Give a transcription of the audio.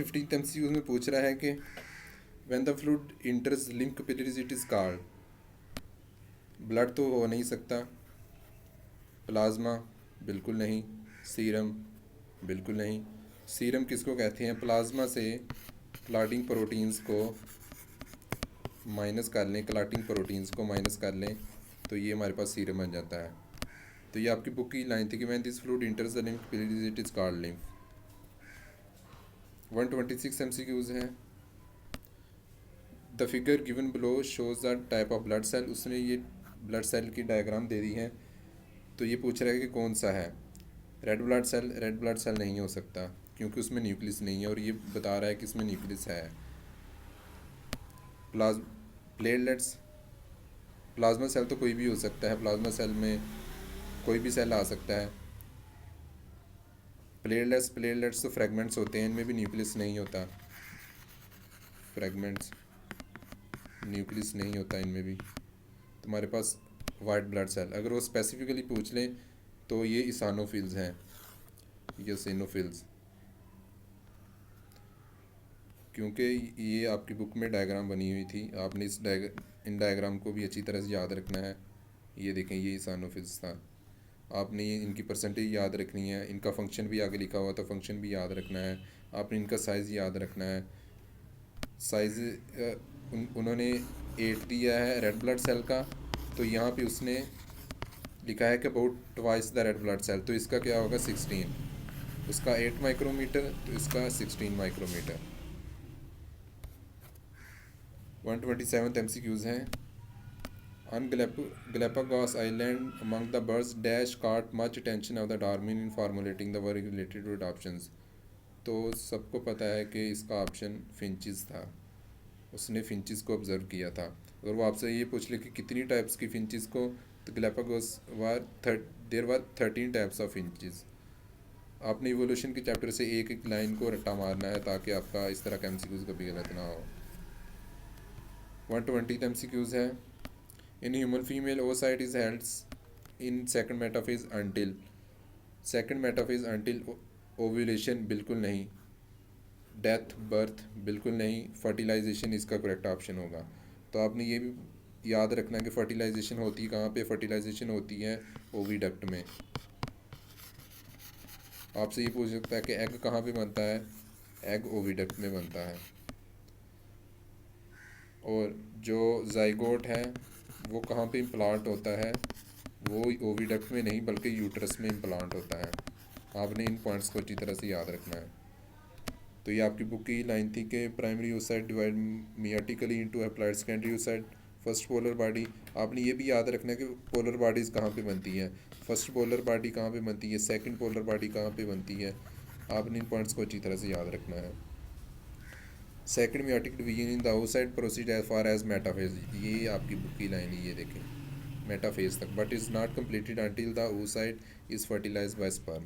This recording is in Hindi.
15th MCQ में पूछ रहा है कि when the fluid इंटर्स lymph capillaries it is called. Blood तो हो नहीं सकता, प्लाज्मा बिल्कुल नहीं, सीरम बिल्कुल नहीं। सीरम किसको कहते हैं? प्लाज्मा से क्लॉटिंग प्रोटीन्स को माइनस कर लें, क्लॉटिंग प्रोटीन्स को माइनस कर लें तो ये हमारे पास सीरम बन जाता है। तो ये आपकी बुक की लाइन थी कि when this fluid enters the lymph capillaries it is called lymph. 126 MCQs हैं। The figure given below shows the type of blood cell. उसने ये ब्लड सेल की डायग्राम दे दी है, तो ये पूछ रहा है कि कौन सा है। Red blood cell, red blood cell नहीं हो सकता क्योंकि उसमें न्यूक्लियस नहीं है, और ये बता रहा है कि इसमें न्यूक्लियस है। प्लेटलेट्स, प्लाज्मा सेल तो कोई भी हो सकता है, प्लाज्मा सेल में कोई भी सेल आ सकता है। प्लेटलेट्स, प्लेटलेट्स तो फ्रेगमेंट्स होते हैं, इनमें भी न्यूक्लियस नहीं होता, फ्रेगमेंट्स, न्यूक्लियस नहीं होता इनमें भी। तुम्हारे पास वाइट ब्लड सेल, अगर वो स्पेसिफिकली पूछ लें तो ये इसानोफिल्स हैं, ये सिनोफिल्स, क्योंकि ये आपकी बुक में डायग्राम बनी हुई थी, आपने इन डायग्राम को भी अच्छी तरह से याद रखना है। ये देखें, ये इसानोफिल्स था, आपने ये इनकी परसेंटेज याद रखनी है, इनका फंक्शन भी आगे लिखा हुआ था, फंक्शन भी याद रखना है, आपने इनका साइज़ याद रखना है। साइज़ उन्होंने 8 दिया है रेड ब्लड सेल का, तो यहाँ पे उसने लिखा है कि about twice the red blood cell, तो इसका क्या होगा 16, उसका 8 माइक्रोमीटर तो इसका 16 माइक्रोमीटर। 127th MCQs हैं। On Galapagos Island, among the birds dash caught much attention of the Darwin in formulating the work related to adoptions। तो सबको पता है कि इसका ऑप्शन फिंचिस था, उसने फिंचिस को ऑब्जर्व किया था। अगर वो आपसे ये पूछ ले कि कितनी टाइप्स की फिंचिस को, तो Galapagos there were 13 types of finches. आपने इवोल्यूशन के चैप्टर से एक एक लाइन को रट्टा मारना है ताकि आपका इस तरह का MCQs कभी गलत ना हो। 120 MCQs है। In human female oocyte is held in second metaphase until. Second metaphase until ovulation बिल्कुल नहीं, डेथ बर्थ बिल्कुल नहीं, फर्टिलाइजेशन इसका करेक्ट ऑप्शन होगा। तो आपने ये भी याद रखना कि फर्टिलाइजेशन होती है कहाँ पे? फर्टिलाइजेशन होती है ओविडक्ट में। आपसे ये पूछ सकता है कि एग कहाँ पे बनता है? एग ओविडक्ट में बनता है। और जो जाइगोट है वो कहाँ पे इम्प्लांट होता है? वो ओविडक्ट में नहीं बल्कि यूट्रस में इम्प्लांट होता है। आपने इन पॉइंट्स को अच्छी तरह से याद रखना है। तो ये आपकी बुक की लाइन थी कि primary oocyte divide meiotically into a haploid secondary oocyte। First polar body, आपने ये भी याद रखना है कि पोलर बॉडीज़ कहाँ पे बनती हैं, फर्स्ट पोलर बॉडी कहाँ पे बनती है, सेकंड पोलर बॉडी कहाँ पे बनती है। आपने इन पॉइंट्स को अच्छी तरह से याद रखना है। Second meiotic division in the oocyte proceed as far as metaphase. ये आपकी बुक की लाइन है, ये देखें, मेटाफेज तक, but is not completed until the oocyte is fertilized by sperm.